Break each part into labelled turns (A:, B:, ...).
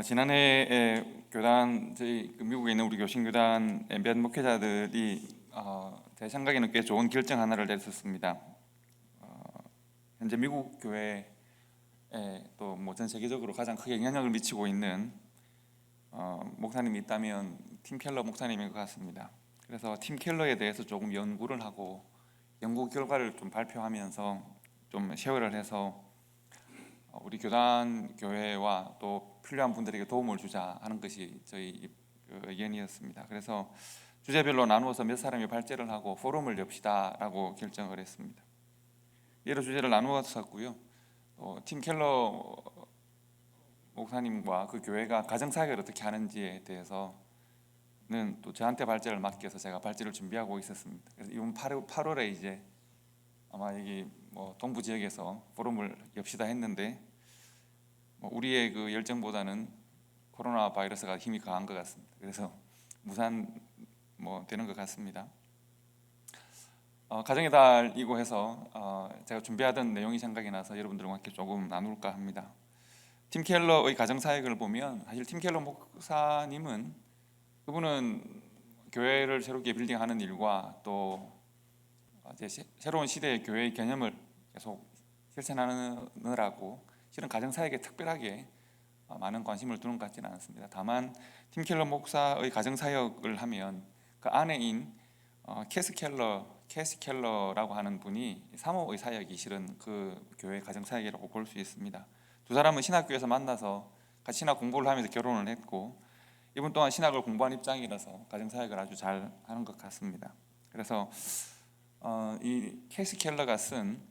A: 지난해에 교단 저희 미국에 있는 우리 교신교단 몇 목회자들이 제 생각에는 꽤 좋은 결정 하나를 냈었습니다. 현재 미국 교회에 또 뭐 전 세계적으로 가장 크게 영향력을 미치고 있는 목사님이 있다면 팀 켈러 목사님인 것 같습니다. 그래서 팀 켈러에 대해서 조금 연구를 하고 연구 결과를 좀 발표하면서 좀 쉐어를 해서 우리 교단 교회와 또 필요한 분들에게 도움을 주자 하는 것이 저희 의견이었습니다. 그래서 주제별로 나누어서 몇 사람이 발제를 하고 포럼을 엽시다라고 결정을 했습니다. 여러 주제를 나누었었고요. 팀 켈러 목사님과 그 교회가 가정사역을 어떻게 하는지에 대해서는 또 저한테 발제를 맡겨서 제가 발제를 준비하고 있었습니다. 그래서 이번 8월에 이제 아마 여기 동부 지역에서 포럼을 엽시다 했는데 우리의 그 열정보다는 코로나 바이러스가 힘이 강한 것 같습니다. 그래서 무산 되는 것 같습니다. 가정의 달이고 해서 제가 준비하던 내용이 생각이 나서 여러분들과 함께 조금 나눌까 합니다. 팀 켈러의 가정사역을 보면 사실 팀 켈러 목사님은 그분은 교회를 새롭게 빌딩하는 일과 또 이제 새로운 시대의 교회의 개념을 계속 실천하느라고 실은 가정사역에 특별하게 많은 관심을 두는 것 같지는 않습니다. 다만 팀 켈러 목사의 가정사역을 하면 그 아내인 캐시 켈러라고 하는 분이 사모의 사역이 실은 그 교회 가정사역이라고 볼 수 있습니다. 두 사람은 신학교에서 만나서 같이 신학 공부를 하면서 결혼을 했고 이분 또한 신학을 공부한 입장이라서 가정사역을 아주 잘 하는 것 같습니다. 그래서 이 캐시 켈러가 쓴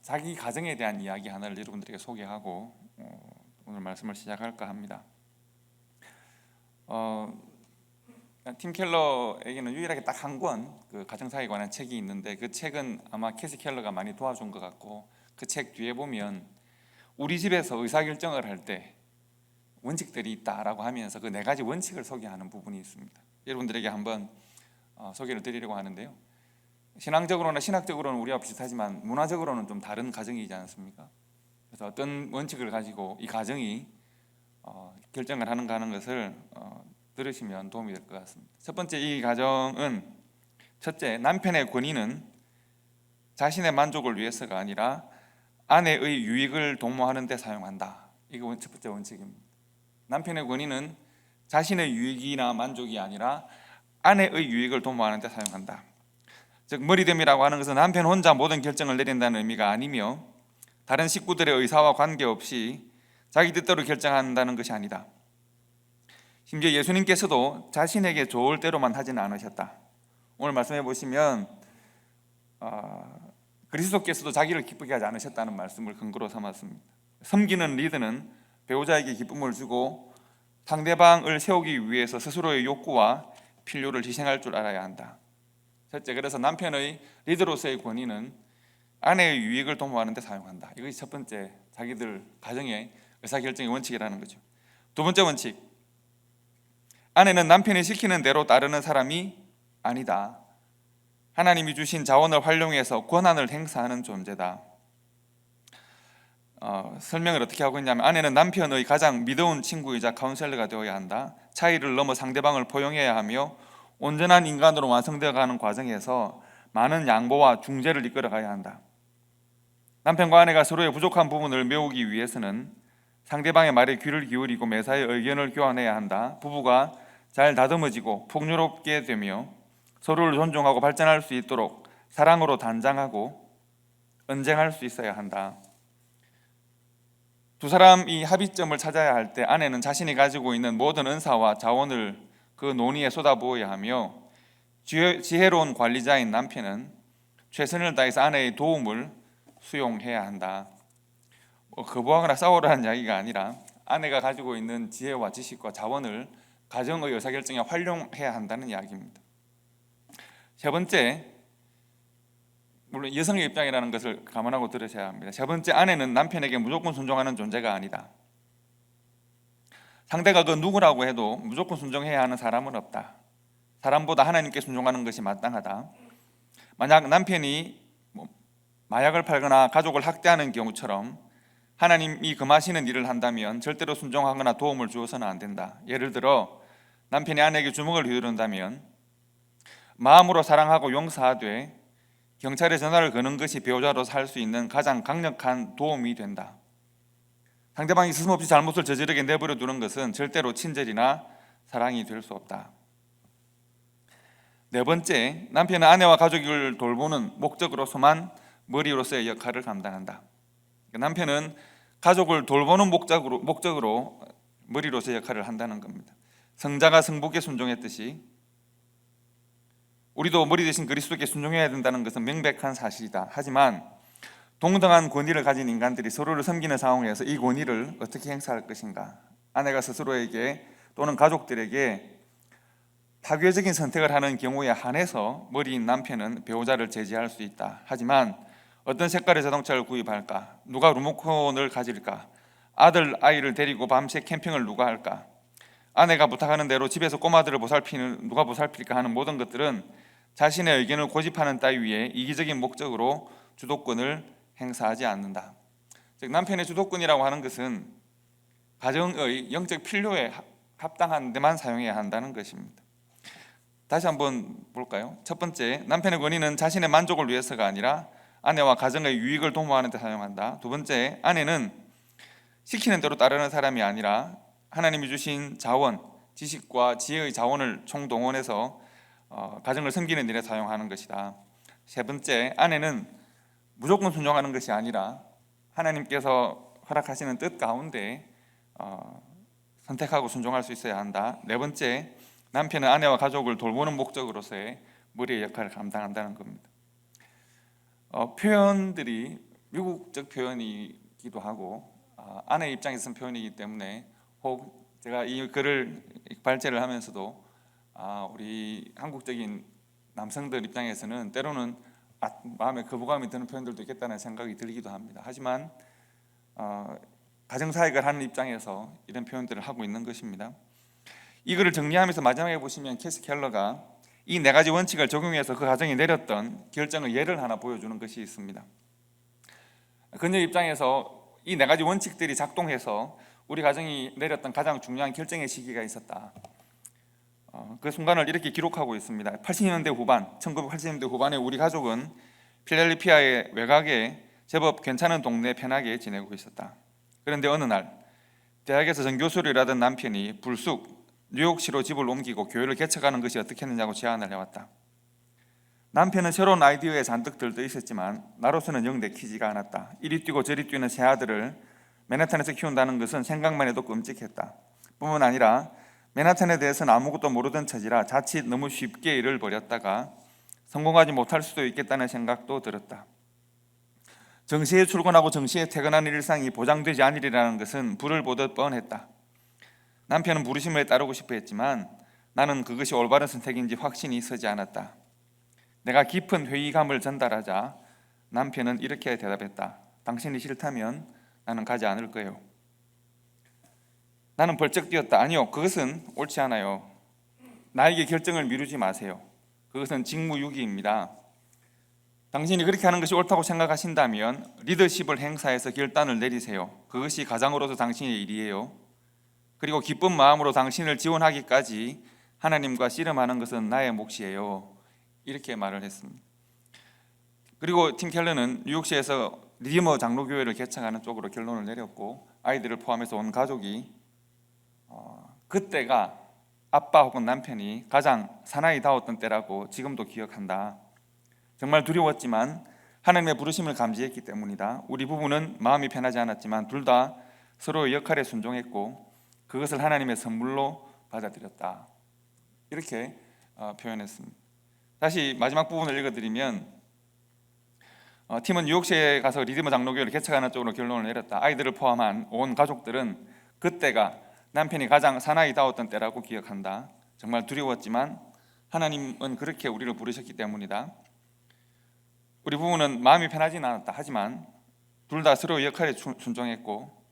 A: 자기 가정에 대한 이야기 하나를 여러분들에게 소개하고 오늘 말씀을 시작할까 합니다. 팀 켈러에게는 유일하게 딱 한 권 그 가정사역에 관한 책이 있는데 그 책은 아마 캐시 켈러가 많이 도와준 것 같고 그 책 뒤에 보면 우리 집에서 의사결정을 할 때 원칙들이 있다라고 하면서 그 4가지 원칙을 소개하는 부분이 있습니다. 여러분들에게 한번 소개를 드리려고 하는데요. 신앙적으로나 신학적으로는 우리와 비슷하지만 문화적으로는 좀 다른 가정이지 않습니까? 그래서 어떤 원칙을 가지고 이 가정이 결정을 하는가 하는 것을 들으시면 도움이 될 것 같습니다. 첫 번째, 이 가정은 첫째, 남편의 권위는 자신의 만족을 위해서가 아니라 아내의 유익을 도모하는 데 사용한다. 이거 첫 번째 원칙입니다. 남편의 권위는 자신의 유익이나 만족이 아니라 아내의 유익을 도모하는 데 사용한다. 즉 머리됨이라고 하는 것은 남편 혼자 모든 결정을 내린다는 의미가 아니며 다른 식구들의 의사와 관계없이 자기 뜻대로 결정한다는 것이 아니다. 심지어 예수님께서도 자신에게 좋을 대로만 하지는 않으셨다. 오늘 말씀해 보시면 그리스도께서도 자기를 기쁘게 하지 않으셨다는 말씀을 근거로 삼았습니다. 섬기는 리더는 배우자에게 기쁨을 주고 상대방을 세우기 위해서 스스로의 욕구와 필요를 희생할 줄 알아야 한다. 첫째, 그래서 남편의 리더로서의 권위는 아내의 유익을 도모하는 데 사용한다. 이것이 첫 번째 자기들 가정의 의사결정의 원칙이라는 거죠. 두 번째 원칙, 아내는 남편이 시키는 대로 따르는 사람이 아니다. 하나님이 주신 자원을 활용해서 권한을 행사하는 존재다. 설명을 어떻게 하고 있냐면 아내는 남편의 가장 믿어온 친구이자 카운셀러가 되어야 한다. 차이를 넘어 상대방을 포용해야 하며 온전한 인간으로 완성되어가는 과정에서 많은 양보와 중재를 이끌어가야 한다. 남편과 아내가 서로의 부족한 부분을 메우기 위해서는 상대방의 말에 귀를 기울이고 매사에 의견을 교환해야 한다. 부부가 잘 다듬어지고 풍요롭게 되며 서로를 존중하고 발전할 수 있도록 사랑으로 단장하고 언쟁할 수 있어야 한다. 두 사람이 합의점을 찾아야 할 때 아내는 자신이 가지고 있는 모든 은사와 자원을 그 논의에 쏟아부어야 하며 지혜로운 관리자인 남편은 최선을 다해서 아내의 도움을 수용해야 한다. 거부하거나 싸우라는 이야기가 아니라 아내가 가지고 있는 지혜와 지식과 자원을 가정의 의사결정에 활용해야 한다는 이야기입니다. 세 번째, 물론 여성의 입장이라는 것을 감안하고 들으셔야 합니다. 세 번째, 아내는 남편에게 무조건 순종하는 존재가 아니다. 상대가 그 누구라고 해도 무조건 순종해야 하는 사람은 없다. 사람보다 하나님께 순종하는 것이 마땅하다. 만약 남편이 마약을 팔거나 가족을 학대하는 경우처럼 하나님이 금하시는 일을 한다면 절대로 순종하거나 도움을 주어서는 안 된다. 예를 들어 남편이 아내에게 주먹을 휘두른다면 마음으로 사랑하고 용서하되 경찰에 전화를 거는 것이 배우자로서 할 수 있는 가장 강력한 도움이 된다. 상대방이 스스럼없이 잘못을 저지르게 내버려 두는 것은 절대로 친절이나 사랑이 될 수 없다. 네 번째, 남편은 아내와 가족을 돌보는 목적으로서만 머리로서의 역할을 감당한다. 남편은 가족을 돌보는 목적으로 머리로서의 역할을 한다는 겁니다. 성자가 성부께 순종했듯이 우리도 머리 대신 그리스도께 순종해야 된다는 것은 명백한 사실이다. 하지만 동등한 권위를 가진 인간들이 서로를 섬기는 상황에서 이 권위를 어떻게 행사할 것인가? 아내가 스스로에게 또는 가족들에게 파괴적인 선택을 하는 경우에 한해서 머리인 남편은 배우자를 제지할 수 있다. 하지만 어떤 색깔의 자동차를 구입할까? 누가 리모컨을 가질까? 아들, 아이를 데리고 밤새 캠핑을 누가 할까? 아내가 부탁하는 대로 집에서 꼬마들을 누가 보살필까 하는 모든 것들은 자신의 의견을 고집하는 따위의 이기적인 목적으로 주도권을 행사하지 않는다. 즉 남편의 주도권이라고 하는 것은 가정의 영적 필요에 합당한 데만 사용해야 한다는 것입니다. 다시 한번 볼까요? 첫 번째, 남편의 권위는 자신의 만족을 위해서가 아니라 아내와 가정의 유익을 도모하는 데 사용한다. 두 번째, 아내는 시키는 대로 따르는 사람이 아니라 하나님이 주신 자원, 지식과 지혜의 자원을 총동원해서 가정을 섬기는 일에 사용하는 것이다. 세 번째, 아내는 무조건 순종하는 것이 아니라 하나님께서 허락하시는 뜻 가운데 선택하고 순종할 수 있어야 한다. 네 번째, 남편은 아내와 가족을 돌보는 목적으로서의 머리의 역할을 감당한다는 겁니다. 표현들이 미국적 표현이기도 하고 아내의 입장에서 쓴 표현이기 때문에 혹 제가 이 글을 발제를 하면서도 우리 한국적인 남성들 입장에서는 때로는 마음에 거부감이 드는 표현들도 있겠다는 생각이 들기도 합니다. 하지만 가정사역을 하는 입장에서 이런 표현들을 하고 있는 것입니다. 이 글을 정리하면서 마지막에 보시면 캐시 켈러가 이 네 가지 원칙을 적용해서 그 가정이 내렸던 결정의 예를 하나 보여주는 것이 있습니다. 그녀 입장에서 이 네 가지 원칙들이 작동해서 우리 가정이 내렸던 가장 중요한 결정의 시기가 있었다. 그 순간을 이렇게 기록하고 있습니다. 1980년대 후반에 우리 가족은 필라델피아의 외곽에 제법 괜찮은 동네 편하게 지내고 있었다. 그런데 어느 날 대학에서 전교수를 일하던 남편이 불쑥 뉴욕시로 집을 옮기고 교회를 개척하는 것이 어떻겠느냐고 제안을 해왔다. 남편은 새로운 아이디어에 잔뜩 들떠 있었지만 나로서는 영 내키지가 않았다. 이리 뛰고 저리 뛰는 새 아들을 맨하탄에서 키운다는 것은 생각만 해도 끔찍했다. 뿐만 아니라 맨하탄에 대해서는 아무것도 모르던 처지라 자칫 너무 쉽게 일을 벌였다가 성공하지 못할 수도 있겠다는 생각도 들었다. 정시에 출근하고 정시에 퇴근하는 일상이 보장되지 않으리라는 것은 불을 보듯 뻔했다. 남편은 부르심을 따르고 싶어 했지만 나는 그것이 올바른 선택인지 확신이 서지 않았다. 내가 깊은 회의감을 전달하자 남편은 이렇게 대답했다. 당신이 싫다면 나는 가지 않을 거예요. 나는 벌쩍 뛰었다. 아니요, 그것은 옳지 않아요. 나에게 결정을 미루지 마세요. 그것은 직무유기입니다. 당신이 그렇게 하는 것이 옳다고 생각하신다면 리더십을 행사해서 결단을 내리세요. 그것이 가장으로서 당신의 일이에요. 그리고 기쁜 마음으로 당신을 지원하기까지 하나님과 씨름하는 것은 나의 몫이에요. 이렇게 말을 했습니다. 그리고 팀 켈러는 뉴욕시에서 리디머 장로교회를 개척하는 쪽으로 결론을 내렸고 아이들을 포함해서 온 가족이 그때가 아빠 혹은 남편이 가장 사나이다웠던 때라고 지금도 기억한다. 정말 두려웠지만 하나님의 부르심을 감지했기 때문이다. 우리 부부는 마음이 편하지 않았지만 둘 다 서로의 역할에 순종했고 그것을 하나님의 선물로 받아들였다. 이렇게 표현했습니다. 다시 마지막 부분을 읽어드리면 팀은 뉴욕시에 가서 리디머 장로교회를 개척하는 쪽으로 결론을 내렸다. 아이들을 포함한 온 가족들은 그때가 남편이 가장 사나이다웠던 때라고 기억한다. 정말 두려웠지만 하나님은 그렇게 우리를 부르셨기 때문이다. 우리 부부는 마음이 편하지는 않았다. 하지만 둘 다 서로의 역할에 순종했고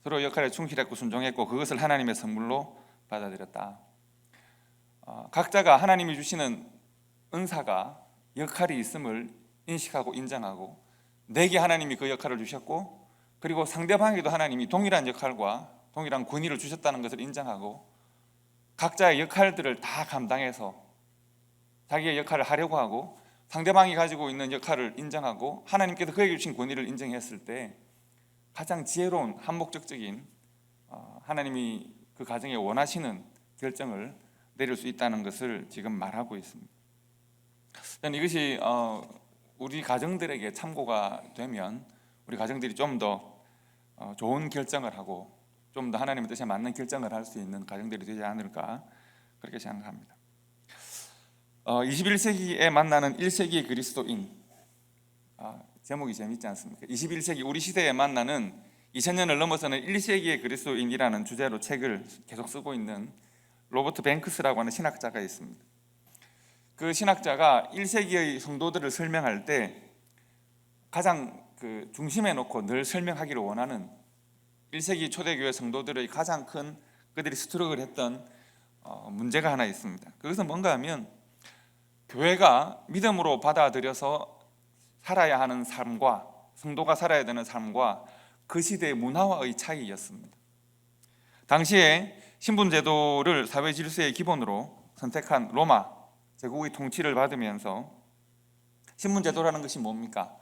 A: 서로의 역할에 충실했고 순종했고 그것을 하나님의 선물로 받아들였다. 각자가 하나님이 주시는 은사가 역할이 있음을 인식하고 인정하고 내게 하나님이 그 역할을 주셨고 그리고 상대방에게도 하나님이 동일한 역할과 동일한 권위를 주셨다는 것을 인정하고 각자의 역할들을 다 감당해서 자기의 역할을 하려고 하고 상대방이 가지고 있는 역할을 인정하고 하나님께서 그에게 주신 권위를 인정했을 때 가장 지혜로운 한목적적인 하나님이 그 가정에 원하시는 결정을 내릴 수 있다는 것을 지금 말하고 있습니다. 저는 이것이 우리 가정들에게 참고가 되면 우리 가정들이 좀 더 좋은 결정을 하고 좀 더 하나님의 뜻에 맞는 결정을 할 수 있는 가정들이 되지 않을까 그렇게 생각합니다. 21세기에 만나는 1세기의 그리스도인, 제목이 재밌지 않습니까? 21세기 우리 시대에 만나는 2000년을 넘어서는 1세기의 그리스도인이라는 주제로 책을 계속 쓰고 있는 로버트 뱅크스라고 하는 신학자가 있습니다. 그 신학자가 1세기의 성도들을 설명할 때 가장 그 중심에 놓고 늘 설명하기를 원하는 1세기 초대교회 성도들의 가장 큰 그들이 스트럭을 했던 문제가 하나 있습니다. 그것은 뭔가 하면 교회가 믿음으로 받아들여서 살아야 하는 삶과 성도가 살아야 되는 삶과 그 시대의 문화와의 차이였습니다. 당시에 신분제도를 사회 질서의 기본으로 선택한 로마 제국의 통치를 받으면서 신분제도라는 것이 뭡니까?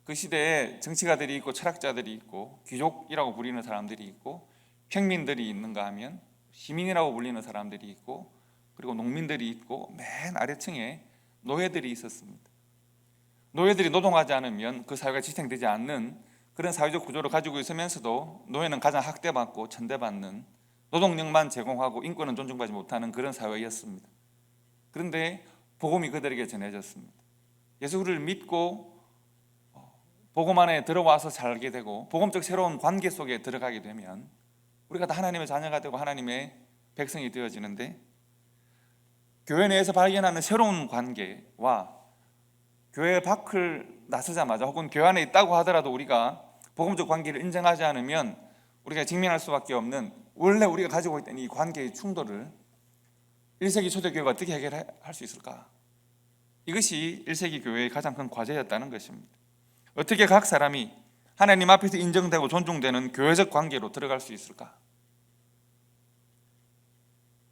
A: 그 시대에 정치가들이 있고 철학자들이 있고 귀족이라고 불리는 사람들이 있고 평민들이 있는가 하면 시민이라고 불리는 사람들이 있고 그리고 농민들이 있고 맨 아래층에 노예들이 있었습니다. 노예들이 노동하지 않으면 그 사회가 지탱되지 않는 그런 사회적 구조를 가지고 있으면서도 노예는 가장 학대받고 천대받는 노동력만 제공하고 인권은 존중받지 못하는 그런 사회였습니다. 그런데 복음이 그들에게 전해졌습니다. 예수를 믿고 복음 안에 들어와서 살게 되고 복음적 새로운 관계 속에 들어가게 되면 우리가 다 하나님의 자녀가 되고 하나님의 백성이 되어지는데 교회 내에서 발견하는 새로운 관계와 교회 밖을 나서자마자 혹은 교회 안에 있다고 하더라도 우리가 복음적 관계를 인정하지 않으면 우리가 직면할 수밖에 없는 원래 우리가 가지고 있던 이 관계의 충돌을 1세기 초대교회가 어떻게 해결할 수 있을까? 이것이 1세기 교회의 가장 큰 과제였다는 것입니다. 어떻게 각 사람이 하나님 앞에서 인정되고 존중되는 교회적 관계로 들어갈 수 있을까?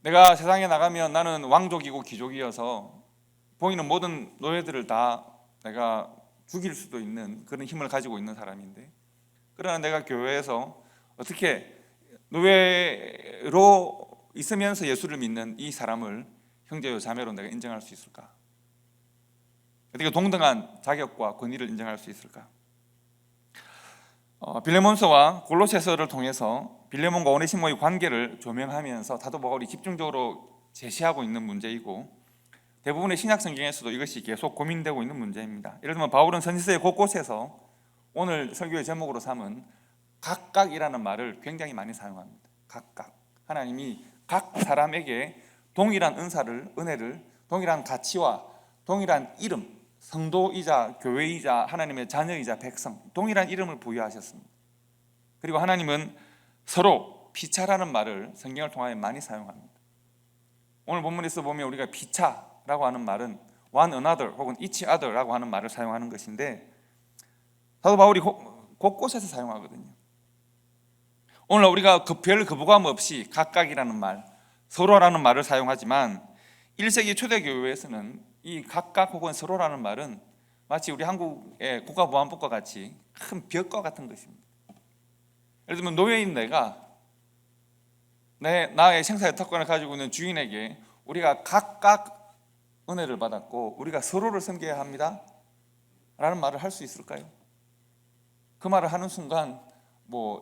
A: 내가 세상에 나가면 나는 왕족이고 귀족이어서 보이는 모든 노예들을 다 내가 죽일 수도 있는 그런 힘을 가지고 있는 사람인데, 그러나 내가 교회에서 어떻게 노예로 있으면서 예수를 믿는 이 사람을 형제요 자매로 내가 인정할 수 있을까? 어떻게 동등한 자격과 권위를 인정할 수 있을까? 빌레몬서와 골로새서를 통해서 빌레몬과 오네시모의 관계를 조명하면서 사도 바울이 집중적으로 제시하고 있는 문제이고 대부분의 신약 성경에서도 이것이 계속 고민되고 있는 문제입니다. 예를 들면 바울은 선지서의 곳곳에서 오늘 설교의 제목으로 삼은 각각이라는 말을 굉장히 많이 사용합니다. 각각. 하나님이 각 사람에게 동일한 은혜를 동일한 가치와 동일한 이름, 성도이자 교회이자 하나님의 자녀이자 백성, 동일한 이름을 부여하셨습니다. 그리고 하나님은 서로 피차라는 말을 성경을 통하여 많이 사용합니다. 오늘 본문에서 보면 우리가 피차라고 하는 말은 one another 혹은 each other라고 하는 말을 사용하는 것인데 사도 바울이 곳곳에서 사용하거든요. 오늘 우리가 별 거부감 없이 각각이라는 말, 서로라는 말을 사용하지만 1세기 초대교회에서는 이 각각 혹은 서로라는 말은 마치 우리 한국의 국가보안법과 같이 큰 벽과 같은 것입니다. 예를 들면 노예인 내가 나의 생사의 특권을 가지고 있는 주인에게 우리가 각각 은혜를 받았고 우리가 서로를 섬겨야 합니다 라는 말을 할 수 있을까요? 그 말을 하는 순간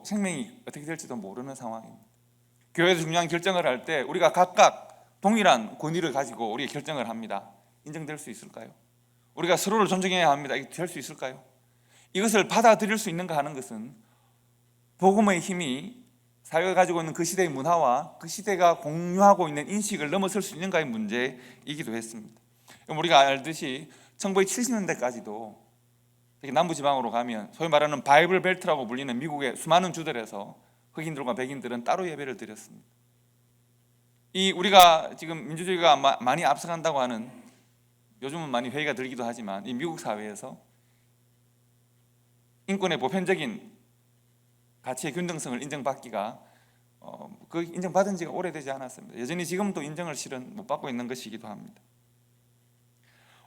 A: 생명이 어떻게 될지도 모르는 상황입니다. 교회에서 중요한 결정을 할 때 우리가 각각 동일한 권위를 가지고 우리 결정을 합니다. 인정될 수 있을까요? 우리가 서로를 존중해야 합니다. 이게 될 수 있을까요? 이것을 받아들일 수 있는가 하는 것은 복음의 힘이 사회가 가지고 있는 그 시대의 문화와 그 시대가 공유하고 있는 인식을 넘어설 수 있는가의 문제이기도 했습니다. 우리가 알듯이 1970년대까지도 특히 남부지방으로 가면 소위 말하는 바이블 벨트라고 불리는 미국의 수많은 주들에서 흑인들과 백인들은 따로 예배를 드렸습니다. 우리가 지금 민주주의가 많이 앞서간다고 하는, 요즘은 많이 회의가 들기도 하지만 이 미국 사회에서 인권의 보편적인 가치의 균등성을 인정받기가 그 인정받은 지가 오래되지 않았습니다. 여전히 지금도 인정을 실은 못 받고 있는 것이기도 합니다.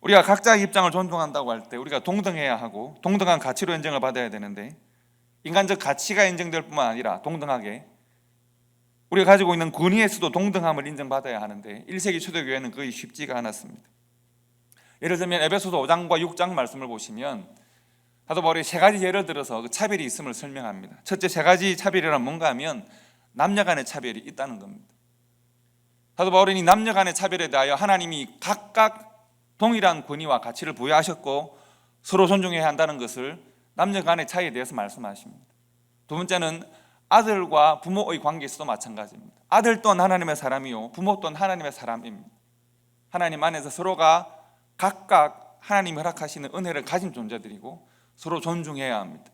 A: 우리가 각자의 입장을 존중한다고 할 때 우리가 동등해야 하고 동등한 가치로 인정을 받아야 되는데, 인간적 가치가 인정될 뿐만 아니라 동등하게 우리가 가지고 있는 권위에서도 동등함을 인정받아야 하는데 1세기 초대교회는 거의 쉽지가 않았습니다. 예를 들면 에베소서 5장과 6장 말씀을 보시면 사도 바울이 세 가지 예를 들어서 그 차별이 있음을 설명합니다. 첫째, 세 가지 차별이란 뭔가 하면 남녀 간의 차별이 있다는 겁니다. 사도 바울은 이 남녀 간의 차별에 대하여 하나님이 각각 동일한 권위와 가치를 부여하셨고 서로 존중해야 한다는 것을 남녀 간의 차이에 대해서 말씀하십니다. 두 번째는 아들과 부모의 관계에서도 마찬가지입니다. 아들 또한 하나님의 사람이요 부모 또한 하나님의 사람입니다. 하나님 안에서 서로가 각각 하나님이 허락하시는 은혜를 가진 존재들이고 서로 존중해야 합니다.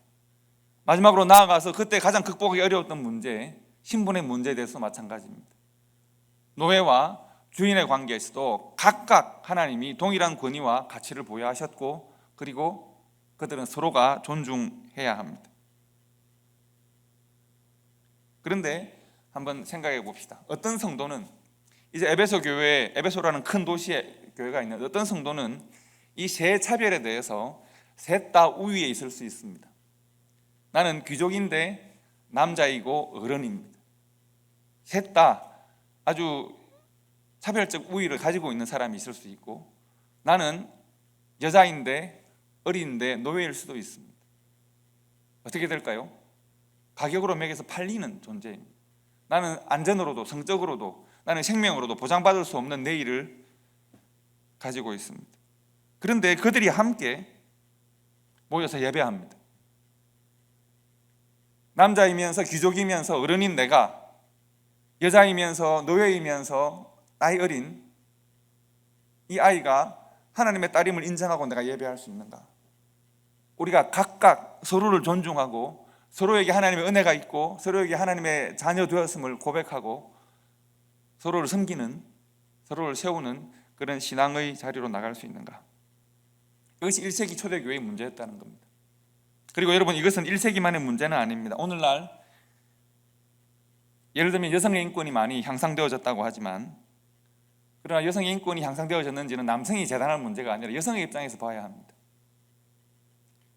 A: 마지막으로 나아가서 그때 가장 극복하기 어려웠던 문제, 신분의 문제에 대해서 마찬가지입니다. 노예와 주인의 관계에서도 각각 하나님이 동일한 권위와 가치를 부여하셨고 그리고 그들은 서로가 존중해야 합니다. 그런데 한번 생각해 봅시다. 어떤 성도는 이제 에베소 교회에, 에베소라는 큰 도시에 교회가 있는 어떤 성도는 이 세 차별에 대해서 셋 다 우위에 있을 수 있습니다. 나는 귀족인데 남자이고 어른입니다. 셋 다 아주 차별적 우위를 가지고 있는 사람이 있을 수 있고, 나는 여자인데 어린데 노예일 수도 있습니다. 어떻게 될까요? 가격으로 매겨서 팔리는 존재입니다. 나는 안전으로도 성적으로도 나는 생명으로도 보장받을 수 없는 내일을 가지고 있습니다. 그런데 그들이 함께 모여서 예배합니다. 남자이면서 귀족이면서 어른인 내가, 여자이면서 노예이면서 나이 어린 이 아이가 하나님의 딸임을 인정하고 내가 예배할 수 있는가? 우리가 각각 서로를 존중하고 서로에게 하나님의 은혜가 있고 서로에게 하나님의 자녀 되었음을 고백하고 서로를 섬기는, 서로를 세우는 그런 신앙의 자리로 나갈 수 있는가? 이것이 1세기 초대교회의 문제였다는 겁니다. 그리고 여러분, 이것은 1세기만의 문제는 아닙니다. 오늘날 예를 들면 여성의 인권이 많이 향상되어졌다고 하지만, 그러나 여성의 인권이 향상되어졌는지는 남성이 재단할 문제가 아니라 여성의 입장에서 봐야 합니다.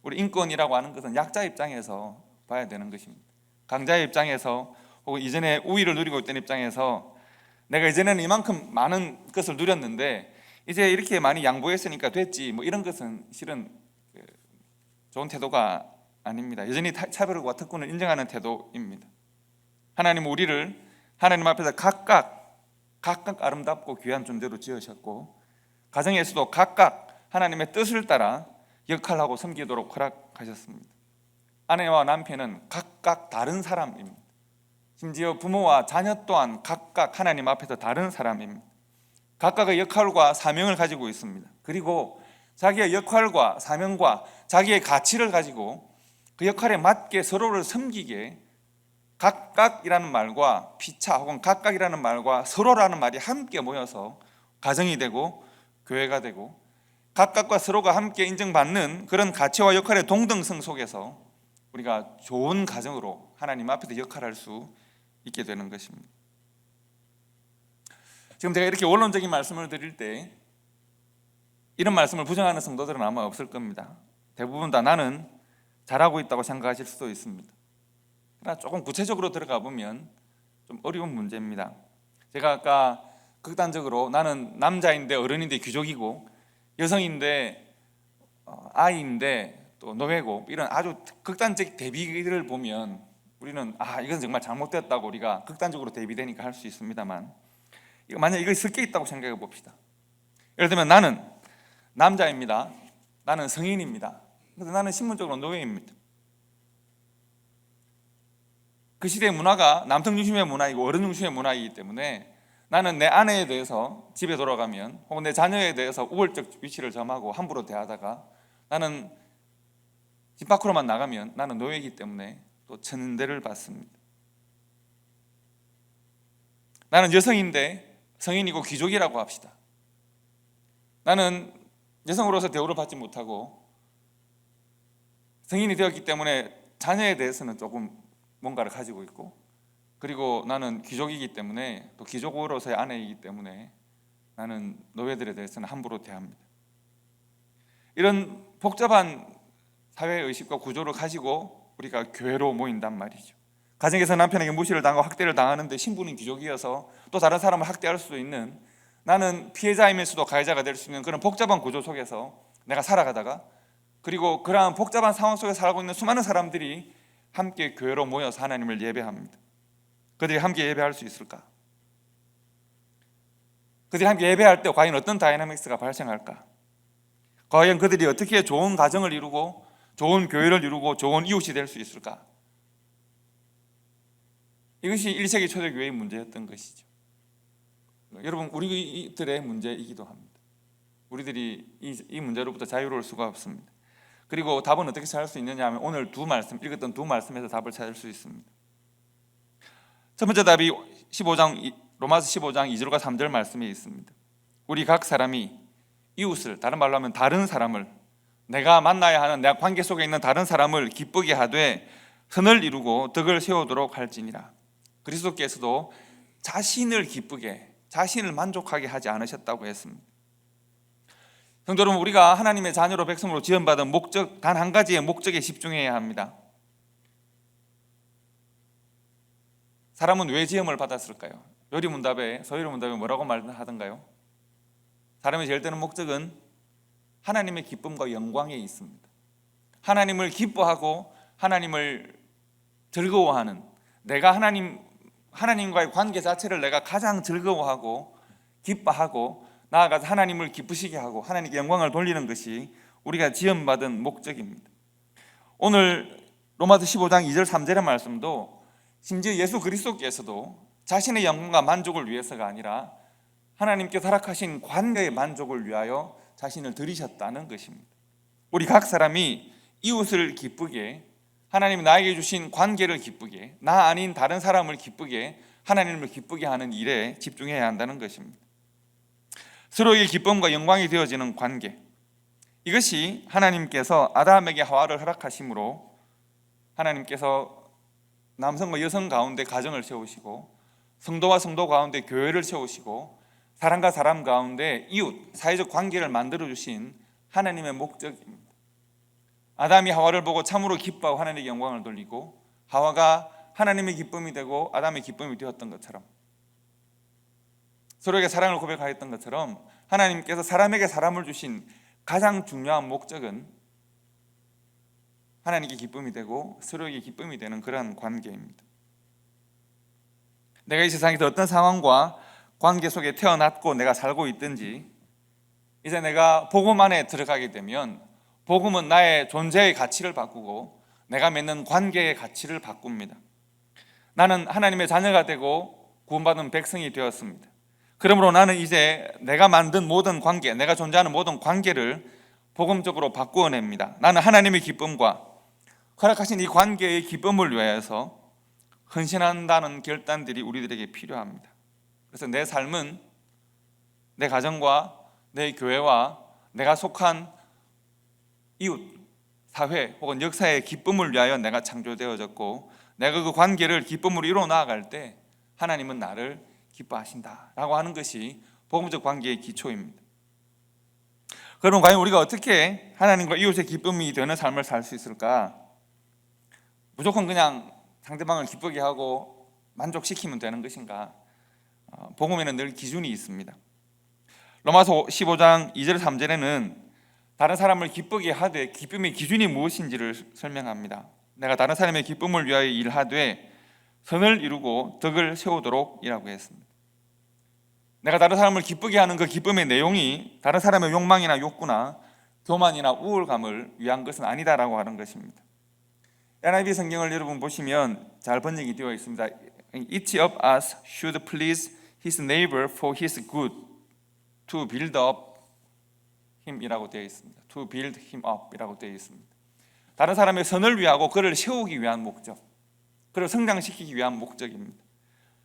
A: 우리 인권이라고 하는 것은 약자 입장에서 봐야 되는 것입니다. 강자의 입장에서 혹은 이전에 우위를 누리고 있던 입장에서 내가 이전에는 이만큼 많은 것을 누렸는데 이제 이렇게 많이 양보했으니까 됐지, 뭐 이런 것은 실은 좋은 태도가 아닙니다. 여전히 차별과 특권을 인정하는 태도입니다. 하나님은 우리를 하나님 앞에서 각각 아름답고 귀한 존재로 지으셨고, 가정에서도 각각 하나님의 뜻을 따라 역할하고 섬기도록 허락하셨습니다. 아내와 남편은 각각 다른 사람입니다. 심지어 부모와 자녀 또한 각각 하나님 앞에서 다른 사람입니다. 각각의 역할과 사명을 가지고 있습니다. 그리고 자기의 역할과 사명과 자기의 가치를 가지고 그 역할에 맞게 서로를 섬기게 각각이라는 말과 피차 혹은 각각이라는 말과 서로라는 말이 함께 모여서 가정이 되고 교회가 되고 각각과 서로가 함께 인정받는 그런 가치와 역할의 동등성 속에서 우리가 좋은 가정으로 하나님 앞에서 역할할 수 있게 되는 것입니다. 지금 제가 이렇게 원론적인 말씀을 드릴 때 이런 말씀을 부정하는 성도들은 아마 없을 겁니다. 대부분 다 나는 잘하고 있다고 생각하실 수도 있습니다. 그러나 조금 구체적으로 들어가 보면 좀 어려운 문제입니다. 제가 아까 극단적으로 나는 남자인데 어른인데 귀족이고 여성인데 아이인데 또 노예고 이런 아주 극단적 대비를 보면 우리는 이건 정말 잘못됐다고 우리가 극단적으로 대비되니까 할 수 있습니다만, 만약 이거 섞여 있다고 생각해 봅시다. 예를 들면 나는 남자입니다. 나는 성인입니다. 그런데 나는 신분적으로 노예입니다. 그 시대의 문화가 남성 중심의 문화이고 어른 중심의 문화이기 때문에 나는 내 아내에 대해서 집에 돌아가면 혹은 내 자녀에 대해서 우월적 위치를 점하고 함부로 대하다가 나는 집 밖으로만 나가면 나는 노예이기 때문에 또 천대를 받습니다. 나는 여성인데 성인이고 귀족이라고 합시다. 나는 여성으로서 대우를 받지 못하고 성인이 되었기 때문에 자녀에 대해서는 조금 뭔가를 가지고 있고, 그리고 나는 귀족이기 때문에, 또 귀족으로서의 아내이기 때문에 나는 노예들에 대해서는 함부로 대합니다. 이런 복잡한 사회의식과 구조를 가지고 우리가 교회로 모인단 말이죠. 가정에서 남편에게 무시를 당하고 학대를 당하는데 신부는 귀족이어서 또 다른 사람을 학대할 수 있는, 나는 피해자이면서도 가해자가 될 수 있는 그런 복잡한 구조 속에서 내가 살아가다가, 그리고 그러한 복잡한 상황 속에 살고 있는 수많은 사람들이 함께 교회로 모여서 하나님을 예배합니다. 그들이 함께 예배할 수 있을까? 그들이 함께 예배할 때 과연 어떤 다이나믹스가 발생할까? 과연 그들이 어떻게 좋은 가정을 이루고 좋은 교회를 이루고 좋은 이웃이 될 수 있을까? 이것이 1세기 초대교회의 문제였던 것이죠. 여러분, 우리들의 문제이기도 합니다. 우리들이 이 문제로부터 자유로울 수가 없습니다. 그리고 답은 어떻게 찾을 수 있느냐 하면 오늘 읽었던 두 말씀에서 답을 찾을 수 있습니다. 첫 번째 답이 로마서 15장 2절과 3절 말씀에 있습니다. 우리 각 사람이 이웃을, 다른 말로 하면 다른 사람을, 내가 만나야 하는 내 관계 속에 있는 다른 사람을 기쁘게 하되 선을 이루고 덕을 세우도록 할지니라. 그리스도께서도 자신을 기쁘게, 자신을 만족하게 하지 않으셨다고 했습니다. 성도 여러분, 우리가 하나님의 자녀로 백성으로 지원받은 목적, 단 한 가지의 목적에 집중해야 합니다. 사람은 왜 지음을 받았을까요? 요리문답에, 서유리문답에 뭐라고 말하던가요? 사람의 제일 되는 목적은 하나님의 기쁨과 영광에 있습니다. 하나님을 기뻐하고 하나님을 즐거워하는, 내가 하나님과의 관계 자체를 내가 가장 즐거워하고 기뻐하고 나아가서 하나님을 기쁘시게 하고 하나님께 영광을 돌리는 것이 우리가 지음받은 목적입니다. 오늘 로마서 15장 2절 3절의 말씀도 심지어 예수 그리스도께서도 자신의 영광과 만족을 위해서가 아니라 하나님께 허락하신 관계의 만족을 위하여 자신을 드리셨다는 것입니다. 우리 각 사람이 이웃을 기쁘게, 하나님이 나에게 주신 관계를 기쁘게, 나 아닌 다른 사람을 기쁘게, 하나님을 기쁘게 하는 일에 집중해야 한다는 것입니다. 서로의 기쁨과 영광이 되어지는 관계, 이것이 하나님께서 아담에게 하와를 허락하심으로 하나님께서 남성과 여성 가운데 가정을 세우시고 성도와 성도 가운데 교회를 세우시고 사람과 사람 가운데 이웃, 사회적 관계를 만들어주신 하나님의 목적입니다. 아담이 하와를 보고 참으로 기뻐하고 하나님의 영광을 돌리고 하와가 하나님의 기쁨이 되고 아담의 기쁨이 되었던 것처럼, 서로에게 사랑을 고백하였던 것처럼 하나님께서 사람에게 사람을 주신 가장 중요한 목적은 하나님께 기쁨이 되고 서로에게 기쁨이 되는 그러한 관계입니다. 내가 이 세상에서 어떤 상황과 관계 속에 태어났고 내가 살고 있든지, 이제 내가 복음 안에 들어가게 되면 복음은 나의 존재의 가치를 바꾸고 내가 맺는 관계의 가치를 바꿉니다. 나는 하나님의 자녀가 되고 구원받은 백성이 되었습니다. 그러므로 나는 이제 내가 만든 모든 관계, 내가 존재하는 모든 관계를 복음적으로 바꾸어냅니다. 나는 하나님의 기쁨과 허락하신 이 관계의 기쁨을 위하여서 헌신한다는 결단들이 우리들에게 필요합니다. 그래서 내 삶은 내 가정과 내 교회와 내가 속한 이웃, 사회 혹은 역사의 기쁨을 위하여 내가 창조되어졌고, 내가 그 관계를 기쁨으로 이루어 나아갈 때 하나님은 나를 기뻐하신다라고 하는 것이 복음적 관계의 기초입니다. 그러면 과연 우리가 어떻게 하나님과 이웃의 기쁨이 되는 삶을 살 수 있을까? 무조건 그냥 상대방을 기쁘게 하고 만족시키면 되는 것인가? 복음에는 늘 기준이 있습니다. 로마서 15장 2절 3절에는 다른 사람을 기쁘게 하되 기쁨의 기준이 무엇인지를 설명합니다. 내가 다른 사람의 기쁨을 위하여 일하되 선을 이루고 덕을 세우도록 이라고 했습니다. 내가 다른 사람을 기쁘게 하는 그 기쁨의 내용이 다른 사람의 욕망이나 욕구나 교만이나 우월감을 위한 것은 아니다라고 하는 것입니다. NIV 성경을 여러분 보시면 잘 번역이 되어 있습니다. Each of us should please his neighbor for his good, to build up him이라고 되어 있습니다. To build him up이라고 되어 있습니다. 다른 사람의 선을 위하고 그를 세우기 위한 목적, 그를 성장시키기 위한 목적입니다.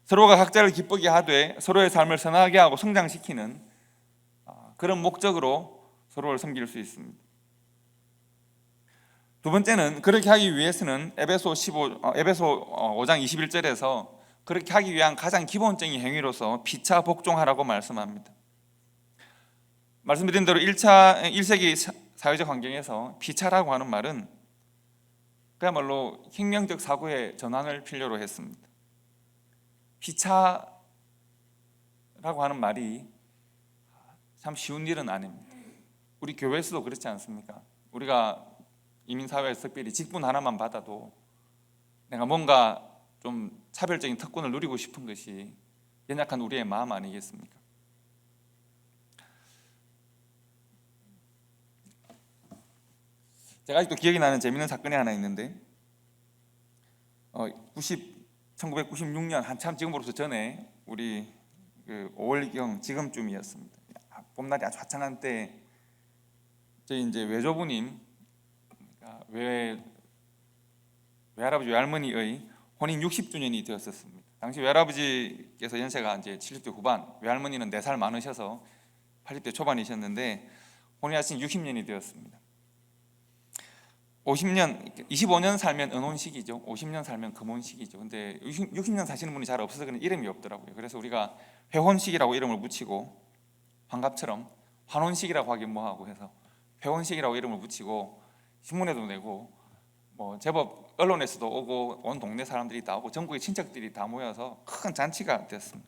A: 서로가 각자를 기쁘게 하되 서로의 삶을 선하게 하고 성장시키는 그런 목적으로 서로를 섬길 수 있습니다. 두 번째는 그렇게 하기 위해서는 에베소 5장 21절에서 그렇게 하기 위한 가장 기본적인 행위로서 피차 복종하라고 말씀합니다. 말씀드린 대로 1세기 사회적 환경에서 피차라고 하는 말은 그야말로 혁명적 사고의 전환을 필요로 했습니다. 피차라고 하는 말이 참 쉬운 일은 아닙니다. 우리 교회에서도 그렇지 않습니까? 우리가 이민사회에서 특별히 직분 하나만 받아도 내가 뭔가 좀 차별적인 특권을 누리고 싶은 것이 연약한 우리의 마음 아니겠습니까? 제가 아직도 기억이 나는 재미있는 사건이 하나 있는데 1996년 한참 지금으로서 전에 우리 5월경 지금쯤이었습니다. 봄날이 아주 화창한 때 저희 이제 외조부님, 외할아버지 외할머니의 혼인 60주년이 되었었습니다. 당시 외할아버지께서 연세가 이제 70대 후반, 외할머니는 4살 많으셔서 80대 초반이셨는데 혼인하신 60년이 되었습니다. 25년 살면 은혼식이죠. 50년 살면 금혼식이죠. 근데 60년 사시는 분이 잘 없어서 그런 이름이 없더라고요. 그래서 우리가 회혼식이라고 이름을 붙이고 환갑처럼 환혼식이라고 하긴 뭐하고 해서 회혼식이라고 이름을 붙이고 신문에도 내고 뭐 제법 언론에서도 오고 온 동네 사람들이 다 오고 전국의 친척들이 다 모여서 큰 잔치가 됐습니다.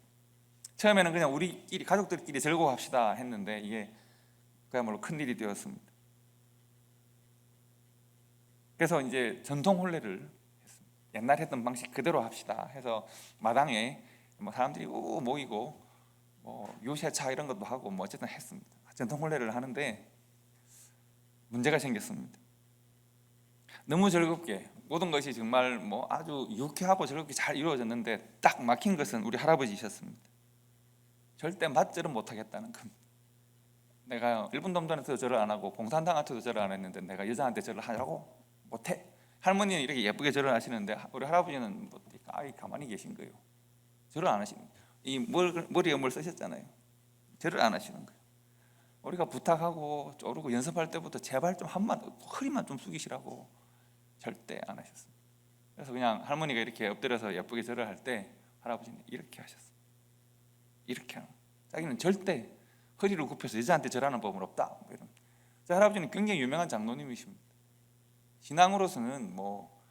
A: 처음에는 그냥 우리끼리 가족들끼리 즐거워합시다 했는데 이게 그야말로 큰일이 되었습니다. 그래서 이제 전통 혼례를 했습니다. 옛날 했던 방식 그대로 합시다 해서 마당에 뭐 사람들이 모이고 뭐 유세차 이런 것도 하고 뭐 어쨌든 했습니다. 전통 혼례를 하는데 문제가 생겼습니다. 너무 즐겁게 모든 것이 정말 뭐 아주 유쾌하고 즐겁게 잘 이루어졌는데 딱 막힌 것은 우리 할아버지셨습니다. 절대 맞절은 못하겠다는 겁니다. 내가 일본 놈들한테도 절을 안 하고 공산당한테도 절을 안 했는데 내가 여자한테 절을 하라고? 못해. 할머니는 이렇게 예쁘게 절을 하시는데 우리 할아버지는 뭐 가만히 계신 거예요. 절을 안 하시는 거예요. 이 머리에 뭘 쓰셨잖아요. 절을 안 하시는 거예요. 우리가 부탁하고 쪼르고 연습할 때부터 제발 좀 한번 허리만 좀 숙이시라고 절대 안 하셨습니다. 그래서 그냥 할머니가 이렇게 엎드려서 예쁘게 절을 할 때 할아버지는 이렇게 하셨어요. 이렇게 하는. 자기는 절대 허리를 굽혀서 여자한테 절하는 법은 없다. 이런. 제 할아버지는 굉장히 유명한 장로님이십니다. 신앙으로서는 뭐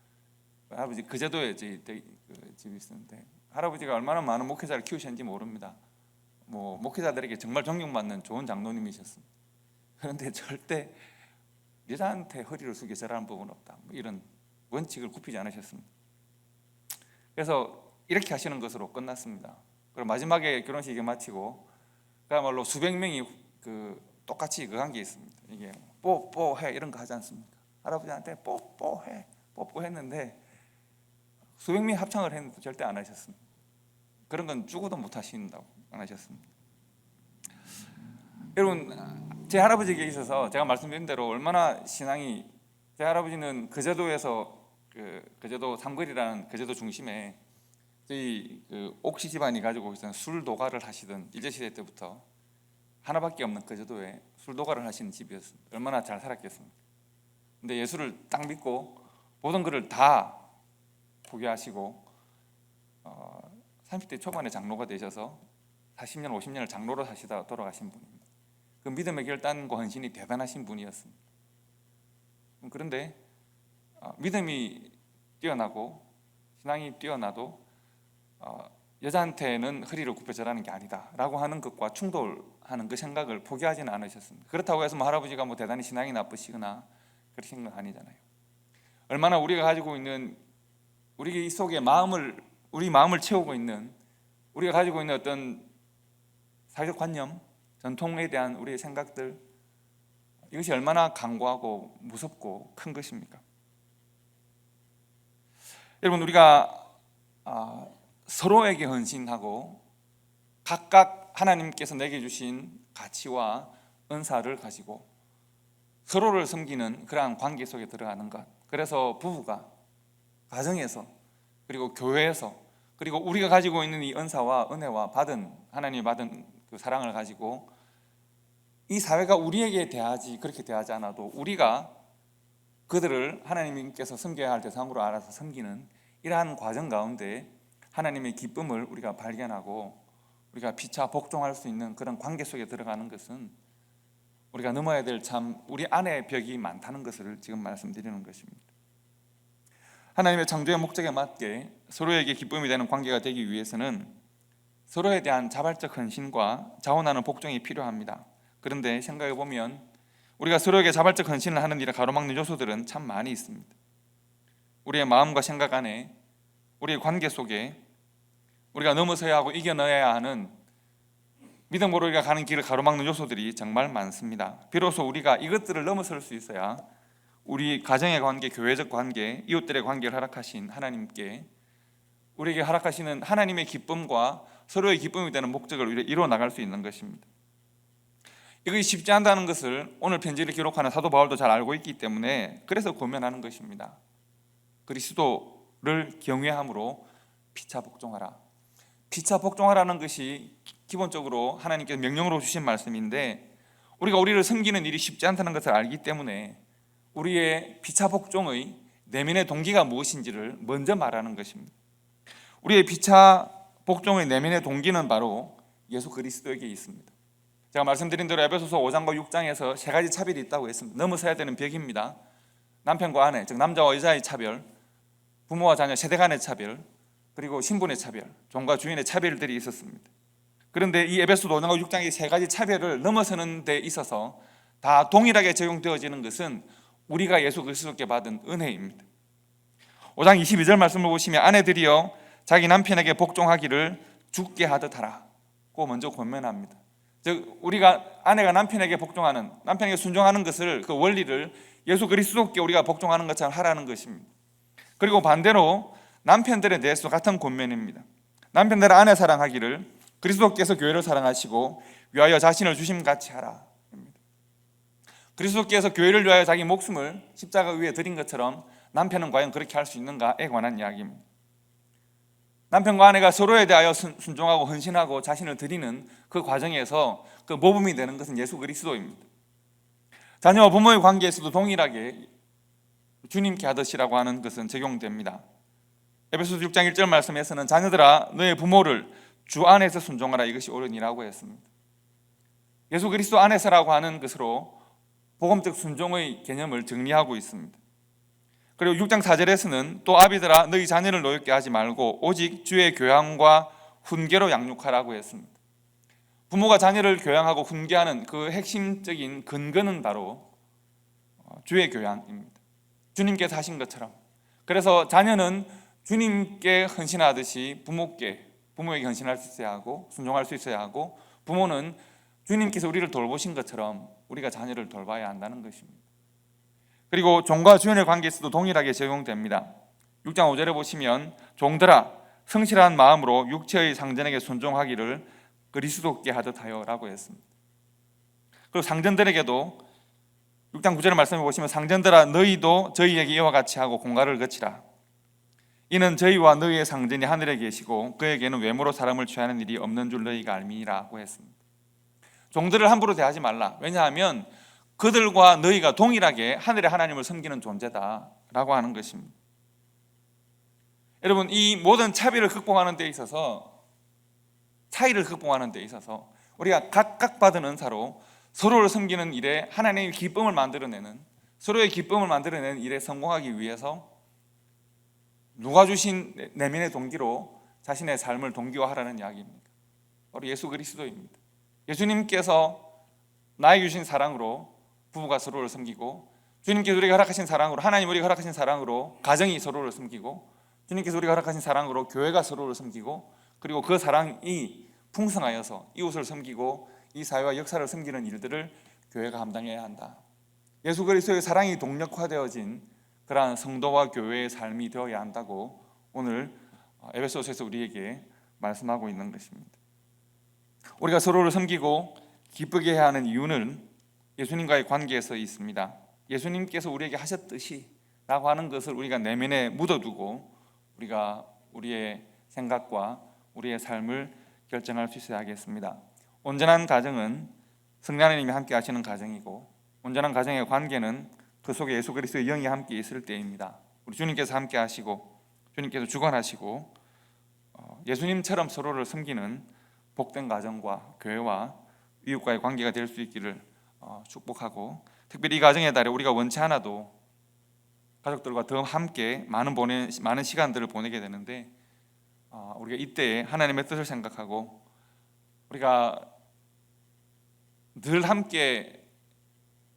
A: 할아버지 그제도에 집이 있었는데 할아버지가 얼마나 많은 목회자를 키우셨는지 모릅니다. 뭐 목회자들에게 정말 존경받는 좋은 장로님이셨습니다. 그런데 절대 여자한테 허리를 숙여 절하는 법은 없다. 뭐 이런 원칙을 굽히지 않으셨습니다. 그래서 이렇게 하시는 것으로 끝났습니다. 그리고 마지막에 결혼식을 마치고 그야말로 수백 명이 똑같이 한 게 있습니다. 이게 뽀뽀해 이런 거 하지 않습니까? 할아버지한테 뽀뽀했는데 수백 명이 합창을 했는데 절대 안 하셨습니다. 그런 건 죽어도 못 하신다고 안 하셨습니다. 여러분, 제 할아버지에게 있어서 제가 말씀드린 대로 얼마나 신앙이, 제 할아버지는 거제도에서 거제도 삼거리라는 거제도 중심에 저희 옥시 집안이 가지고 있던 술 도가를 하시던 일제시대 때부터 하나밖에 없는 거제도에 술 도가를 하시는 집이었습니다. 얼마나 잘 살았겠습니까? 근데 예수를 딱 믿고 모든 것을 다 포기하시고 30대 초반에 장로가 되셔서 40년, 50년을 장로로 사시다가 돌아가신 분입니다. 그 믿음의 결단과 헌신이 대단하신 분이었습니다. 그런데 믿음이 뛰어나고 신앙이 뛰어나도 여자한테는 허리를 굽혀 절하는 게 아니다 라고 하는 것과 충돌하는 그 생각을 포기하지는 않으셨습니다. 그렇다고 해서 뭐 할아버지가 뭐 대단히 신앙이 나쁘시거나 그러신 건 아니잖아요. 얼마나 우리가 가지고 있는 우리 속에 우리 마음을 채우고 있는 우리가 가지고 있는 어떤 사회적 관념, 전통에 대한 우리의 생각들, 이것이 얼마나 강고하고 무섭고 큰 것입니까? 여러분, 우리가 서로에게 헌신하고 각각 하나님께서 내게 주신 가치와 은사를 가지고 서로를 섬기는 그러한 관계 속에 들어가는 것. 그래서 부부가 가정에서 그리고 교회에서 그리고 우리가 가지고 있는 이 은사와 은혜와 하나님이 받은 그 사랑을 가지고 이 사회가 우리에게 그렇게 대하지 않아도 우리가 그들을 하나님께서 섬겨야 할 대상으로 알아서 섬기는 이러한 과정 가운데 하나님의 기쁨을 우리가 발견하고 우리가 피차 복종할 수 있는 그런 관계 속에 들어가는 것은 우리가 넘어야 될 참 우리 안에 벽이 많다는 것을 지금 말씀드리는 것입니다. 하나님의 창조의 목적에 맞게 서로에게 기쁨이 되는 관계가 되기 위해서는 서로에 대한 자발적 헌신과 자원하는 복종이 필요합니다. 그런데 생각해 보면 우리가 서로에게 자발적 헌신을 하는 일에 가로막는 요소들은 참 많이 있습니다. 우리의 마음과 생각 안에, 우리의 관계 속에 우리가 넘어서야 하고 이겨내야 하는 믿음으로 우리가 가는 길을 가로막는 요소들이 정말 많습니다. 비로소 우리가 이것들을 넘어설 수 있어야 우리 가정의 관계, 교회적 관계, 이웃들의 관계를 허락하신 하나님께 우리에게 허락하시는 하나님의 기쁨과 서로의 기쁨이 되는 목적을 이루어 나갈 수 있는 것입니다. 이것이 쉽지 않다는 것을 오늘 편지를 기록하는 사도 바울도 잘 알고 있기 때문에 그래서 고면하는 것입니다. 그리스도를 경외함으로 피차 복종하라. 피차 복종하라는 것이 기본적으로 하나님께서 명령으로 주신 말씀인데 우리를 섬기는 일이 쉽지 않다는 것을 알기 때문에 우리의 피차 복종의 내면의 동기가 무엇인지를 먼저 말하는 것입니다. 우리의 피차 복종의 내면의 동기는 바로 예수 그리스도에게 있습니다. 제가 말씀드린 대로 에베소서 5장과 6장에서 세 가지 차별이 있다고 했습니다. 넘어서야 되는 벽입니다. 남편과 아내, 즉 남자와 여자의 차별, 부모와 자녀, 세대 간의 차별, 그리고 신분의 차별, 종과 주인의 차별들이 있었습니다. 그런데 이 에베소 5장과 6장의 세 가지 차별을 넘어서는 데 있어서 다 동일하게 적용되어지는 것은 우리가 예수 그리스도께 받은 은혜입니다. 5장 22절 말씀을 보시면 아내들이여 자기 남편에게 복종하기를 주께 하듯 하라고 먼저 권면합니다. 즉 우리가 아내가 남편에게 복종하는, 남편에게 순종하는 것을, 그 원리를 예수 그리스도께 우리가 복종하는 것처럼 하라는 것입니다. 그리고 반대로 남편들에 대해서 같은 권면입니다. 남편들은 아내 사랑하기를 그리스도께서 교회를 사랑하시고 위하여 자신을 주심같이 하라. 그리스도께서 교회를 위하여 자기 목숨을 십자가 위에 드린 것처럼 남편은 과연 그렇게 할 수 있는가에 관한 이야기입니다. 남편과 아내가 서로에 대하여 순종하고 헌신하고 자신을 드리는 그 과정에서 그 모범이 되는 것은 예수 그리스도입니다. 자녀와 부모의 관계에서도 동일하게 주님께 하듯이라고 하는 것은 적용됩니다. 에베소서 6장 1절 말씀에서는 자녀들아 너의 부모를 주 안에서 순종하라, 이것이 옳으니라고 했습니다. 예수 그리스도 안에서라고 하는 것으로 복음적 순종의 개념을 정리하고 있습니다. 그리고 6장 4절에서는 또 아비들아 너희 자녀를 노엽게 하지 말고 오직 주의 교양과 훈계로 양육하라고 했습니다. 부모가 자녀를 교양하고 훈계하는 그 핵심적인 근거는 바로 주의 교양입니다. 주님께서 하신 것처럼. 그래서 자녀는 주님께 헌신하듯이 부모에게 헌신할 수 있어야 하고 순종할 수 있어야 하고, 부모는 주님께서 우리를 돌보신 것처럼 우리가 자녀를 돌봐야 한다는 것입니다. 그리고 종과 주인의 관계에서도 동일하게 적용됩니다. 6장 5절에 보시면 종들아 성실한 마음으로 육체의 상전에게 순종하기를 그리스도께 하듯 하여라고 했습니다. 그리고 상전들에게도 6장 9절의 말씀을 보시면 상전들아 너희도 저희에게 이와 같이 하고 공갈을 거치라. 이는 저희와 너희의 상전이 하늘에 계시고 그에게는 외모로 사람을 취하는 일이 없는 줄 너희가 알미니라고 했습니다. 종들을 함부로 대하지 말라. 왜냐하면 그들과 너희가 동일하게 하늘의 하나님을 섬기는 존재다라고 하는 것입니다. 여러분, 이 모든 차이를 극복하는 데 있어서 우리가 각각 받은 은사로 서로를 섬기는 일에 하나님의 기쁨을 만들어내는, 서로의 기쁨을 만들어내는 일에 성공하기 위해서 누가 주신 내면의 동기로 자신의 삶을 동기화하라는 이야기입니다. 바로 예수 그리스도입니다. 예수님께서 나에게 주신 사랑으로 부부가 서로를 섬기고, 주님께서 우리가 허락하신 사랑으로, 하나님 우리가 허락하신 사랑으로 가정이 서로를 섬기고, 주님께서 우리가 허락하신 사랑으로 교회가 서로를 섬기고, 그리고 그 사랑이 풍성하여서 이웃을 섬기고 이 사회와 역사를 섬기는 일들을 교회가 감당해야 한다. 예수 그리스도의 사랑이 동력화되어진 그러한 성도와 교회의 삶이 되어야 한다고 오늘 에베소서에서 우리에게 말씀하고 있는 것입니다. 우리가 서로를 섬기고 기쁘게 해야 하는 이유는 예수님과의 관계에서 있습니다. 예수님께서 우리에게 하셨듯이 라고 하는 것을 우리가 내면에 묻어두고 우리가 우리의 생각과 우리의 삶을 결정할 수 있어야 하겠습니다. 온전한 가정은 성령 하나님이 함께 하시는 가정이고, 온전한 가정의 관계는 그 속에 예수 그리스도의 영이 함께 있을 때입니다. 우리 주님께서 함께 하시고 주님께서 주관하시고 예수님처럼 서로를 섬기는 복된 가정과 교회와 이웃과의 관계가 될 수 있기를 축복하고, 특별히 이 가정의 달에 우리가 원치 않아도 가족들과 더 함께 많은 시간들을 보내게 되는데, 우리가 이때에 하나님의 뜻을 생각하고 우리가 늘 함께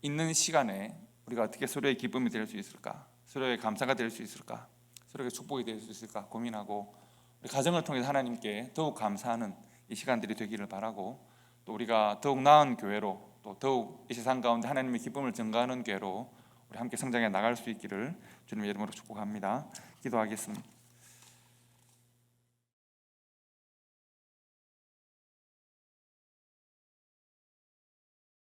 A: 있는 시간에 우리가 어떻게 서로의 기쁨이 될 수 있을까, 서로의 감사가 될 수 있을까, 서로에게 축복이 될 수 있을까 고민하고, 우리 가정을 통해서 하나님께 더욱 감사하는 이 시간들이 되기를 바라고, 또 우리가 더욱 나은 교회로, 또 더욱 이 세상 가운데 하나님의 기쁨을 증가하는 교회로 우리 함께 성장해 나갈 수 있기를 주님의 이름으로 축복합니다. 기도하겠습니다.